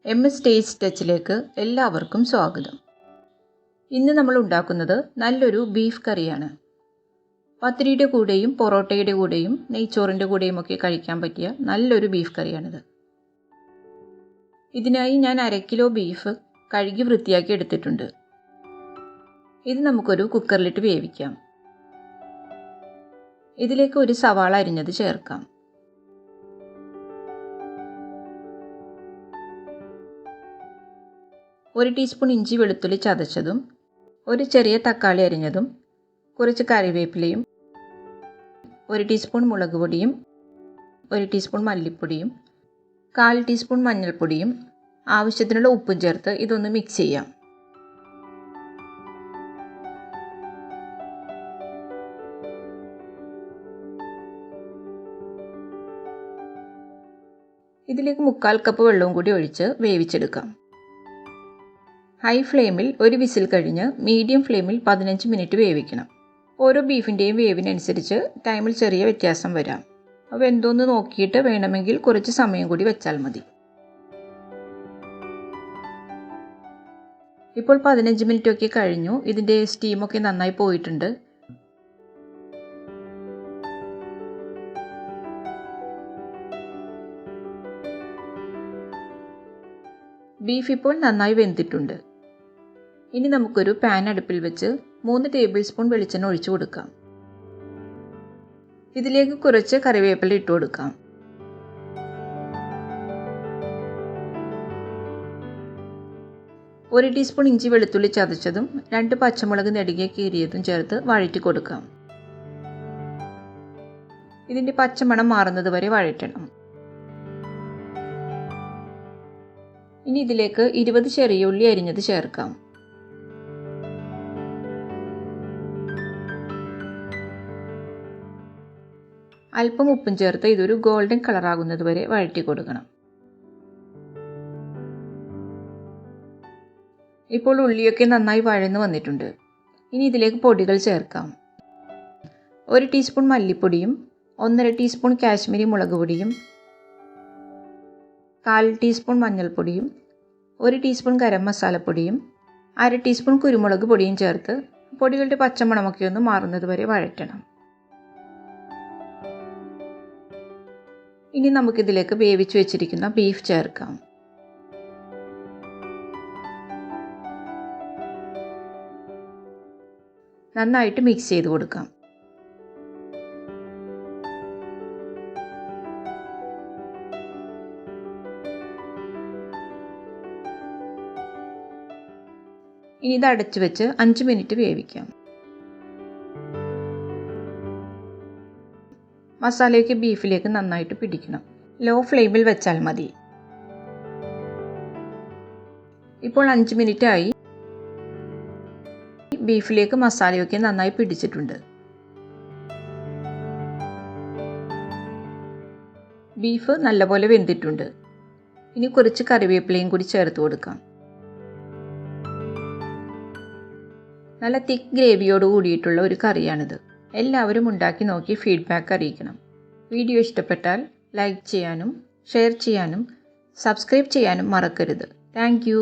MS taste ടച്ചിലേക്ക് എല്ലാവർക്കും സ്വാഗതം. ഇന്ന് നമ്മൾ ഉണ്ടാക്കുന്നത് നല്ലൊരു ബീഫ് കറിയാണ്. പത്തിരിയുടെ കൂടെയും പൊറോട്ടയുടെ കൂടെയും നെയ്ച്ചോറിൻ്റെ കൂടെയും ഒക്കെ കഴിക്കാൻ പറ്റിയ നല്ലൊരു ബീഫ് കറിയാണിത്. ഇതിനായി ഞാൻ 1/2 കിലോ ബീഫ് കഴുകി വൃത്തിയാക്കി എടുത്തിട്ടുണ്ട്. ഇത് നമുക്കൊരു കുക്കറിലിട്ട് വേവിക്കാം. ഇതിലേക്ക് ഒരു സവാള അരിഞ്ഞത് ചേർക്കാം. ഒരു ടീസ്പൂൺ ഇഞ്ചി വെളുത്തുള്ളി ചതച്ചതും, ഒരു ചെറിയ തക്കാളി അരിഞ്ഞതും, കുറച്ച് കറിവേപ്പിലയും, 1 ടീസ്പൂൺ മുളക് പൊടിയും, 1 ടീസ്പൂൺ മല്ലിപ്പൊടിയും, 1/4 ടീസ്പൂൺ മഞ്ഞൾപ്പൊടിയും, ആവശ്യത്തിനുള്ള ഉപ്പും ചേർത്ത് ഇതൊന്ന് മിക്സ് ചെയ്യാം. ഇതിലേക്ക് 1/4 കപ്പ് വെള്ളവും കൂടി ഒഴിച്ച് വേവിച്ചെടുക്കാം. ഹൈ ഫ്ലെയിമിൽ ഒരു വിസിൽ കഴിഞ്ഞ് മീഡിയം ഫ്ലെയിമിൽ 15 മിനിറ്റ് വേവിക്കണം. ഓരോ ബീഫിൻ്റെയും വേവിനനുസരിച്ച് ടൈമിൽ ചെറിയ വ്യത്യാസം വരാം. അപ്പോൾ എന്തോന്ന് നോക്കിയിട്ട് വേണമെങ്കിൽ കുറച്ച് സമയം കൂടി വെച്ചാൽ മതി. ഇപ്പോൾ 15 മിനിറ്റ് ഒക്കെ കഴിഞ്ഞു. ഇതിൻ്റെ സ്റ്റീമൊക്കെ നന്നായി പോയിട്ടുണ്ട്. ബീഫ് ഇപ്പോൾ നന്നായി വെന്തിട്ടുണ്ട്. ഇനി നമുക്കൊരു പാൻ അടുപ്പിൽ വെച്ച് 3 ടേബിൾ സ്പൂൺ വെളിച്ചെണ്ണ ഒഴിച്ചു കൊടുക്കാം. ഇതിലേക്ക് കുറച്ച് കറിവേപ്പില ഇട്ട് കൊടുക്കാം. ഒരു ടീസ്പൂൺ ഇഞ്ചി വെളുത്തുള്ളി ചതച്ചതും 2 പച്ചമുളക് നെടുകെ കീറിയതും ചേർത്ത് വഴറ്റി കൊടുക്കാം. ഇതിൻ്റെ പച്ചമണം മാറുന്നത് വരെ വഴറ്റണം. ഇനി ഇതിലേക്ക് 20 ചെറിയ ഉള്ളി അരിഞ്ഞത് ചേർക്കാം. അല്പം ഉപ്പും ചേർത്ത് ഇതൊരു ഗോൾഡൻ കളറാകുന്നത് വരെ വഴറ്റി കൊടുക്കണം. ഇപ്പോൾ ഉള്ളിയൊക്കെ നന്നായി വഴന്നു വന്നിട്ടുണ്ട്. ഇനി ഇതിലേക്ക് പൊടികൾ ചേർക്കാം. 1 ടീസ്പൂൺ മല്ലിപ്പൊടിയും, 1.5 ടീസ്പൂൺ കാശ്മീരി മുളക് പൊടിയും, 1/4 ടീസ്പൂൺ മഞ്ഞൾപ്പൊടിയും, 1 ടീസ്പൂൺ ഗരം മസാലപ്പൊടിയും, 1/2 ടീസ്പൂൺ കുരുമുളക് പൊടിയും ചേർത്ത് പൊടികളുടെ പച്ചമണമൊക്കെ ഒന്ന് മാറുന്നത് വരെ വഴറ്റണം. ഇനി നമുക്കിതിലേക്ക് വേവിച്ച് വെച്ചിരിക്കുന്ന ബീഫ് ചേർക്കാം. നന്നായിട്ട് മിക്സ് ചെയ്ത് കൊടുക്കാം. ഇനി ഇത് അടച്ചു വെച്ച് 5 മിനിറ്റ് വേവിക്കാം. മസാലയൊക്കെ ബീഫിലേക്ക് നന്നായിട്ട് പിടിക്കണം. ലോ ഫ്ലെയിമിൽ വെച്ചാൽ മതി. ഇപ്പോൾ 5 മിനിറ്റ് ആയി. ബീഫിലേക്ക് മസാലയൊക്കെ നന്നായി പിടിച്ചിട്ടുണ്ട്. ബീഫ് നല്ലപോലെ വെന്തിട്ടുണ്ട്. ഇനി കുറച്ച് കറിവേപ്പിലയും കൂടി ചേർത്ത് കൊടുക്കാം. നല്ല തിക്ക് ഗ്രേവിയോട് കൂടിയിട്ടുള്ള ഒരു കറിയാണിത്. എല്ലാവരും ഉണ്ടാക്കി നോക്കി ഫീഡ്ബാക്ക് അറിയിക്കണം. വീഡിയോ ഇഷ്ടപ്പെട്ടാൽ ലൈക്ക് ചെയ്യാനും ഷെയർ ചെയ്യാനും സബ്സ്ക്രൈബ് ചെയ്യാനും മറക്കരുത്. Thank you.